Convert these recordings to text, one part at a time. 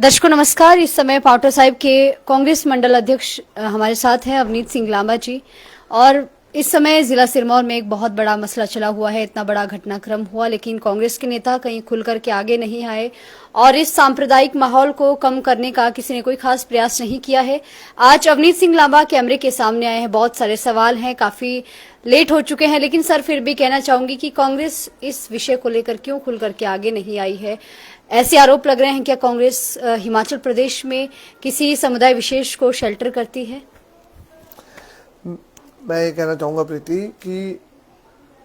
दर्शकों नमस्कार। इस समय पाउटा साहिब के कांग्रेस मंडल अध्यक्ष हमारे साथ हैं अवनीत सिंह लांबा जी। और इस समय जिला सिरमौर में एक बहुत बड़ा मसला चला हुआ है। इतना बड़ा घटनाक्रम हुआ लेकिन कांग्रेस के नेता कहीं खुलकर के आगे नहीं आए और इस सांप्रदायिक माहौल को कम करने का किसी ने कोई खास प्रयास नहीं किया है। आज अवनीत सिंह लांबा कैमरे के सामने आए हैं। बहुत सारे सवाल हैं, काफी लेट हो चुके हैं, लेकिन सर फिर भी कहना चाहूंगी कि कांग्रेस इस विषय को लेकर क्यों खुलकर के आगे नहीं आई है। ऐसे आरोप लग रहे हैं क्या कांग्रेस हिमाचल प्रदेश में किसी समुदाय विशेष को शेल्टर करती है? मैं ये कहना चाहूँगा प्रीति कि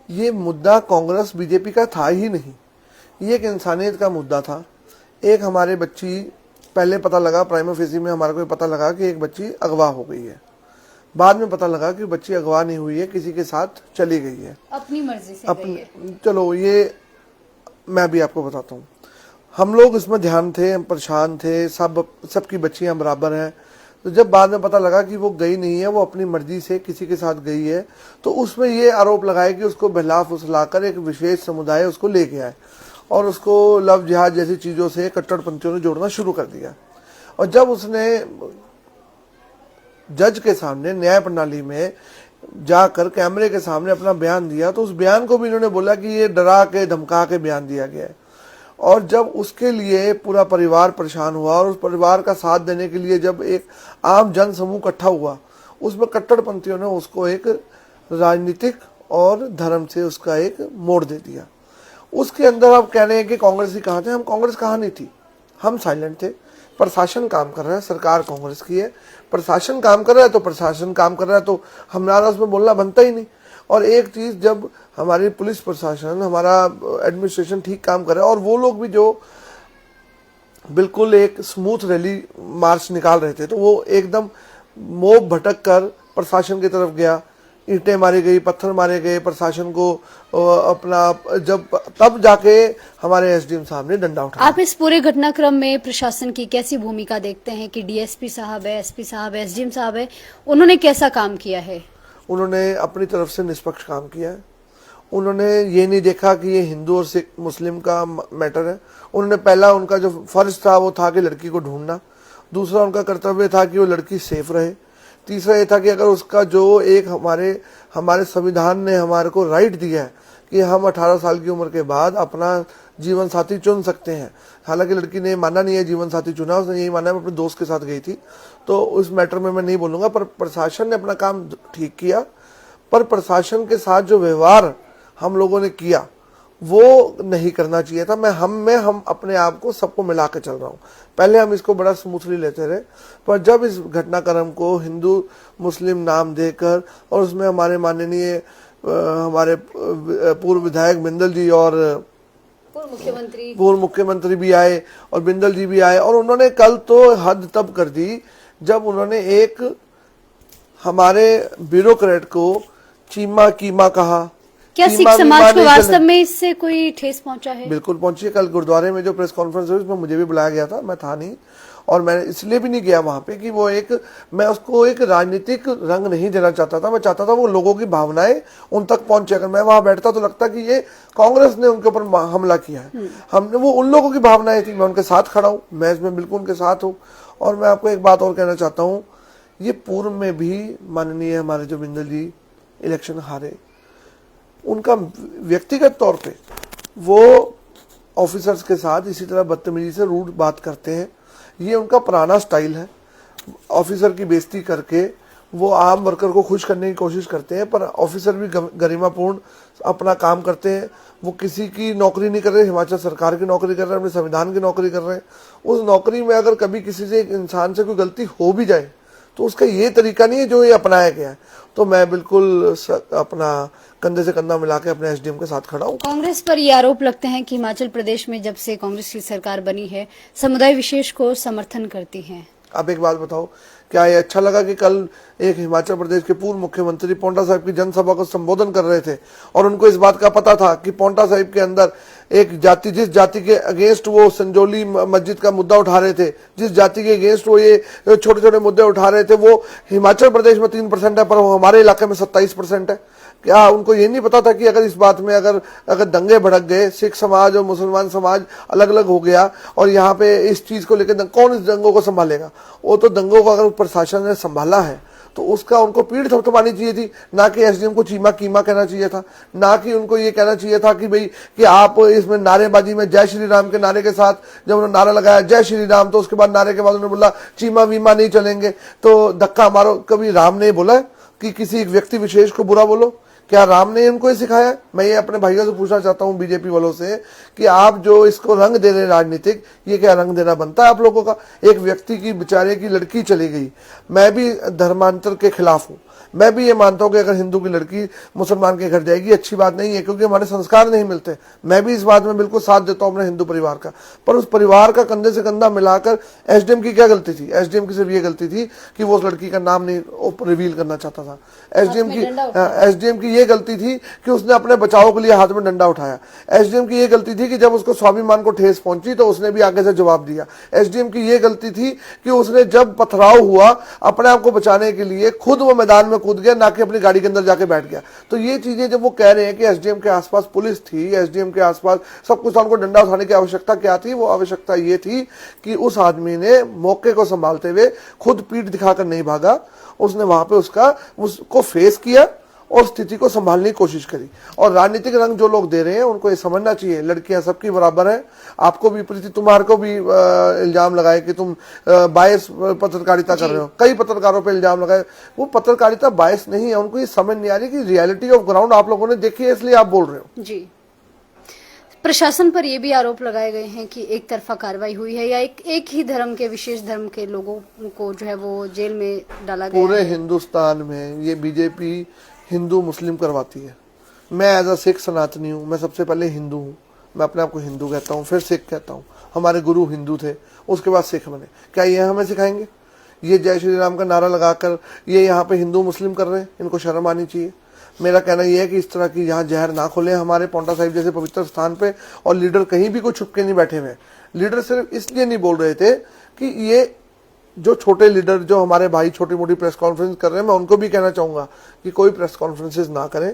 ये मुद्दा कांग्रेस बीजेपी का था ही नहीं। ये एक इंसानियत का मुद्दा था। एक हमारे बच्ची पहले पता लगा, प्राइमा फेसी में हमारे को पता लगा कि एक बच्ची अगवा हो गई है। बाद में पता लगा कि बच्ची अगवा नहीं हुई है, किसी के साथ चली गई है, अपनी मर्जी से गई है। चलो ये मैं भी आपको बताता हूँ। हम लोग इसमें ध्यान थे, हम परेशान थे, सबकी बच्चियां बराबर हैं। तो जब बाद में पता लगा कि वो गई नहीं है, वो अपनी मर्जी से किसी के साथ गई है, तो उसमें ये आरोप लगाए कि उसको बहला फुसलाकर एक विशेष समुदाय उसको लेके आए और उसको लव जिहाद जैसी चीज़ों से कट्टरपंथियों ने जोड़ना शुरू कर दिया। और जब उसने जज के सामने न्याय प्रणाली में जाकर कैमरे के सामने अपना बयान दिया, तो उस बयान को भी इन्होंने बोला कि ये डरा के धमका के बयान दिया गया है। और जब उसके लिए पूरा परिवार परेशान हुआ और उस परिवार का साथ देने के लिए जब एक आम जन समूह इकट्ठा हुआ, उसमें कट्टरपंथियों ने उसको एक राजनीतिक और धर्म से उसका एक मोड़ दे दिया। उसके अंदर आप कह रहे हैं कि कांग्रेस ही कहाँ थे। हम कांग्रेस कहाँ नहीं थी, हम साइलेंट थे। प्रशासन काम कर रहा है, सरकार कांग्रेस की है। प्रशासन काम कर रहा है तो प्रशासन काम कर रहा है तो हमारा उसमें बोलना बनता ही नहीं। और एक चीज, जब हमारी पुलिस प्रशासन, हमारा एडमिनिस्ट्रेशन ठीक काम कर रहा है और वो लोग भी जो बिल्कुल एक स्मूथ रैली मार्च निकाल रहे थे, तो वो एकदम मोब भटक कर प्रशासन की तरफ गया, ईंटें मारी गई, पत्थर मारे गए प्रशासन को अपना, जब तब जाके हमारे एसडीएम साहब ने डंडा उठाया। आप इस पूरे घटनाक्रम में प्रशासन की कैसी भूमिका देखते हैं कि डीएसपी साहब है, एसपी साहब है, एसडीएम साहब है, उन्होंने कैसा काम किया है? उन्होंने अपनी तरफ से निष्पक्ष काम किया है। उन्होंने ये नहीं देखा कि ये हिंदू और सिख मुस्लिम का मैटर है। उन्होंने पहला, उनका जो फर्ज था वो था कि लड़की को ढूंढना। दूसरा उनका कर्तव्य था कि वो लड़की सेफ रहे। तीसरा ये था कि अगर उसका जो एक हमारे संविधान ने हमारे को राइट दिया है कि हम 18 साल की उम्र के बाद अपना जीवन साथी चुन सकते हैं। हालांकि लड़की ने माना नहीं है जीवन साथी चुना, उसने यही माना है मैं अपने दोस्त के साथ गई थी, तो उस मैटर में मैं नहीं बोलूंगा। पर प्रशासन ने अपना काम ठीक किया। पर प्रशासन के साथ जो व्यवहार हम लोगों ने किया वो नहीं करना चाहिए था। हम अपने आप को सबको मिला के चल रहा हूँ। पहले हम इसको बड़ा स्मूथली लेते रहे, पर जब इस घटनाक्रम को हिंदू मुस्लिम नाम देकर और उसमें हमारे माननीय हमारे पूर्व विधायक बिंदल जी और पूर्व मुख्यमंत्री भी आए और बिंदल जी भी आए, और उन्होंने कल तो हद तब कर दी जब उन्होंने एक हमारे ब्यूरोक्रेट को चीमा कीमा कहा। क्या सिख समाज को वास्तव में इससे कोई ठेस पहुंचा है? बिल्कुल पहुंची है। कल गुरुद्वारे में जो प्रेस कॉन्फ्रेंस हुई उसमें मुझे भी बुलाया गया था, मैं था नहीं। और मैं इसलिए भी नहीं गया वहां पे कि मैं उसको एक राजनीतिक रंग नहीं देना चाहता था। मैं चाहता था वो लोगों की भावनाएं उन तक पहुंचे। अगर मैं वहां बैठता तो लगता कि ये कांग्रेस ने उनके ऊपर हमला किया है। हमने, वो उन लोगों की भावनाएं थी, मैं उनके साथ खड़ा हूँ, मैं इसमें बिल्कुल उनके साथ हूँ। और मैं आपको एक बात और कहना चाहता हूँ, ये पूर्व में भी माननीय हमारे जो बिंदल जी इलेक्शन हारे, उनका व्यक्तिगत तौर पे वो ऑफिसर्स के साथ इसी तरह बदतमीजी से रूड बात करते हैं। ये उनका पुराना स्टाइल है। ऑफिसर की बेइज्जती करके वो आम वर्कर को खुश करने की कोशिश करते हैं, पर ऑफिसर भी गरिमापूर्ण अपना काम करते हैं। वो किसी की नौकरी नहीं कर रहे, हिमाचल सरकार की नौकरी कर रहे हैं, अपने संविधान की नौकरी कर रहे हैं। उस नौकरी में अगर कभी किसी से, एक इंसान से कोई गलती हो भी जाए तो उसका ये तरीका नहीं है जो ये अपनाया गया है। तो मैं बिल्कुल अपना कंधे से कंधा मिला के अपने एसडीएम के साथ खड़ा हूँ। कांग्रेस पर ये आरोप लगते हैं कि हिमाचल प्रदेश में जब से कांग्रेस की सरकार बनी है, समुदाय विशेष को समर्थन करती है। आप एक बात बताओ, क्या ये अच्छा लगा कि कल एक हिमाचल प्रदेश के पूर्व मुख्यमंत्री पोंटा साहिब की जनसभा को संबोधन कर रहे थे और उनको इस बात का पता था कि पोंटा साहिब के अंदर एक जाति, जिस जाति के अगेंस्ट वो संजौली मस्जिद का मुद्दा उठा रहे थे, जिस जाति के अगेंस्ट वो ये छोटे छोटे मुद्दे उठा रहे थे, वो हिमाचल प्रदेश में 3% है पर वो हमारे इलाके में 27% है। क्या उनको ये नहीं पता था कि अगर इस बात में अगर दंगे भड़क गए, सिख समाज और मुसलमान समाज अलग अलग हो गया और यहाँ पे इस चीज को लेकर कौन इस दंगों को संभालेगा? वो तो दंगों को अगर प्रशासन ने संभाला है तो उसका उनको पीठ थपथपानी चाहिए थी, ना कि एसडीएम को चीमा कीमा कहना चाहिए था, ना कि उनको ये कहना चाहिए था कि भाई कि आप इसमें नारेबाजी में जय श्री राम के नारे के साथ जब उन्होंने नारा लगाया जय श्री राम, तो उसके बाद नारे के बाद उन्होंने बोला चीमा वीमा नहीं चलेंगे, तो धक्का मारो। कभी राम ने बोला कि किसी एक व्यक्ति विशेष को बुरा बोलो? क्या राम ने इनको ये सिखाया? मैं ये अपने भाइयों से पूछना चाहता हूं बीजेपी वालों से कि आप जो इसको रंग दे रहे हैं राजनीतिक, ये क्या रंग देना बनता है आप लोगों का? एक व्यक्ति की, बेचारे की लड़की चली गई। मैं भी धर्मांतर के खिलाफ हूं, मैं भी ये मानता हूं कि अगर हिंदू की लड़की मुसलमान के घर जाएगी अच्छी बात नहीं है, क्योंकि हमारे संस्कार नहीं मिलते। मैं भी इस बात में बिल्कुल साथ देता हूं अपने हिंदू परिवार का, पर उस परिवार का कंधे से कंधा मिलाकर एसडीएम की क्या गलती थी? एसडीएम की सिर्फ ये गलती थी कि वो उस लड़की का नाम नहीं रिवील करना चाहता था। एसडीएम की ये गलती थी कि उसने अपने बचाव के लिए हाथ में डंडा उठाया। एसडीएम की ये गलती थी कि जब उसको स्वाभिमान को ठेस पहुंची तो उसने भी आगे से जवाब दिया। एसडीएम की ये गलती थी कि उसने जब पथराव हुआ अपने आप को बचाने के लिए खुद वो मैदान में कूद गया, ना कि अपनी गाड़ी के अंदर जाके बैठ गया। तो ये चीजें जब वो कह रहे हैं कि एसडीएम के आसपास पुलिस थी, एसडीएम के आसपास सब कुछ था, उनको डंडा उठाने की आवश्यकता क्या थी? वो आवश्यकता ये थी कि उस आदमी ने मौके को संभालते हुए खुद पीठ दिखाकर नहीं भागा, उसने वहां पे उसको फेस किया और स्थिति को संभालने की कोशिश करी। और राजनीतिक रंग जो लोग दे रहे हैं उनको ये समझना चाहिए, लड़कियां सबकी बराबर हैं। आपको भी प्रीति, तुम्हारे को भी इल्जाम लगाए कि तुम बायस पत्रकारिता कर रहे हो, कई पत्रकारों पे इल्जाम लगाए। वो पत्रकारिता बायस नहीं है, उनको ये समझ नहीं आ रही कि रियलिटी ऑफ ग्राउंड आप लोगों ने देखी है, इसलिए आप बोल रहे हो। जी, प्रशासन पर ये भी आरोप लगाए गए हैं कि एक तरफा कार्रवाई हुई है या एक ही धर्म के, विशेष धर्म के लोगों को जो है वो जेल में डाला गया। पूरे हिंदुस्तान में ये बीजेपी हिंदू मुस्लिम करवाती है। मैं एज अ सिख सनातनी हूँ, मैं सबसे पहले हिंदू हूँ, मैं अपने आप को हिंदू कहता हूँ, फिर सिख कहता हूँ। हमारे गुरु हिंदू थे, उसके बाद सिख बने। क्या ये हमें सिखाएंगे? ये जय श्री राम का नारा लगाकर ये यहाँ पे हिंदू मुस्लिम कर रहे हैं, इनको शर्म आनी चाहिए। मेरा कहना यह है कि इस तरह की यहाँ जहर ना खोले हमारे पोंटा साहिब जैसे पवित्र स्थान पे। और लीडर कहीं भी कोई छुप के नहीं बैठे हुए। लीडर सिर्फ इसलिए नहीं बोल रहे थे कि ये जो छोटे लीडर, जो हमारे भाई छोटी मोटी प्रेस कॉन्फ्रेंस कर रहे हैं, मैं उनको भी कहना चाहूंगा कि कोई प्रेस कॉन्फ्रेंसेस ना करें,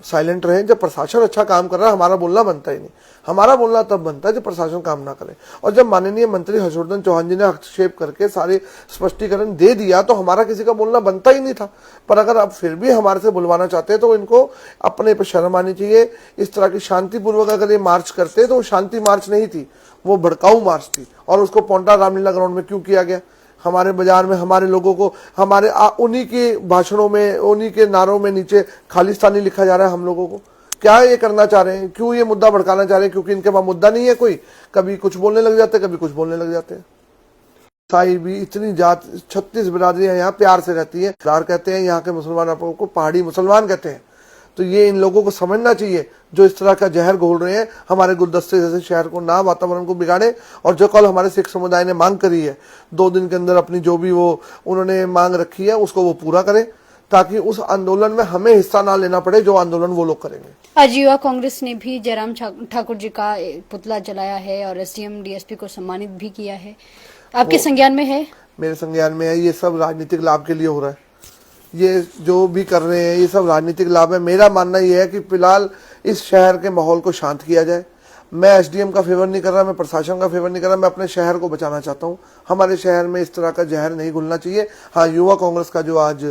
साइलेंट रहें। जब प्रशासन अच्छा काम कर रहा है हमारा बोलना बनता ही नहीं। हमारा बोलना तब बनता है जब प्रशासन काम ना करे। और जब माननीय मंत्री हर्षवर्धन चौहान जी ने हस्तक्षेप करके सारे स्पष्टीकरण दे दिया तो हमारा किसी का बोलना बनता ही नहीं था। पर अगर आप फिर भी हमारे से बुलवाना चाहते हैं तो इनको अपने पर शर्म आनी चाहिए। इस तरह की शांतिपूर्वक अगर ये मार्च करते तो शांति मार्च नहीं थी, वो भड़काऊ मार्च थी। और उसको पोंटा रामलीला ग्राउंड में क्यों किया गया? हमारे बाजार में हमारे लोगों को हमारे उन्हीं के भाषणों में, उन्हीं के नारों में नीचे खालिस्तानी लिखा जा रहा है। हम लोगों को क्या ये करना चाह रहे हैं? क्यों ये मुद्दा भड़काना चाह रहे हैं? क्योंकि इनके पास मुद्दा नहीं है कोई, कभी कुछ बोलने लग जाते हैं, कभी कुछ बोलने लग जाते हैं। ईसाई भी इतनी जात 36 बिरादरियां यहाँ प्यार से रहती है। कहते हैं यहाँ के मुसलमान को पहाड़ी मुसलमान कहते हैं। तो ये इन लोगों को समझना चाहिए जो इस तरह का जहर घोल रहे हैं हमारे गुलदस्ते जैसे शहर को, ना वातावरण को बिगाड़े। और जो कल हमारे सिख समुदाय ने मांग करी है 2 दिन के अंदर अपनी जो भी वो उन्होंने मांग रखी है उसको वो पूरा करें, ताकि उस आंदोलन में हमें हिस्सा ना लेना पड़े जो आंदोलन वो लोग करेंगे। आज युवा कांग्रेस ने भी जयराम ठाकुर जी का पुतला जलाया है और एसडीएम डीएसपी को सम्मानित भी किया है। आपके संज्ञान में है? मेरे संज्ञान में है। ये सब राजनीतिक लाभ के लिए हो रहा है। ये जो भी कर रहे हैं ये सब राजनीतिक लाभ है। मेरा मानना यह है कि फिलहाल इस शहर के माहौल को शांत किया जाए। मैं एसडीएम का फेवर नहीं कर रहा, मैं प्रशासन का फेवर नहीं कर रहा, मैं अपने शहर को बचाना चाहता हूं। हमारे शहर में इस तरह का जहर नहीं घुलना चाहिए। हाँ, युवा कांग्रेस का जो आज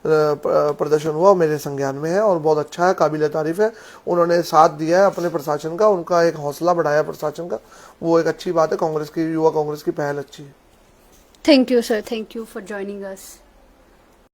प्रदर्शन हुआ मेरे संज्ञान में है और बहुत अच्छा है, काबिल तारीफ है। उन्होंने साथ दिया है अपने प्रशासन का, उनका एक हौसला बढ़ाया प्रशासन का, वो एक अच्छी बात है। कांग्रेस की, युवा कांग्रेस की पहल अच्छी है। Thank you sir, thank you for joining us.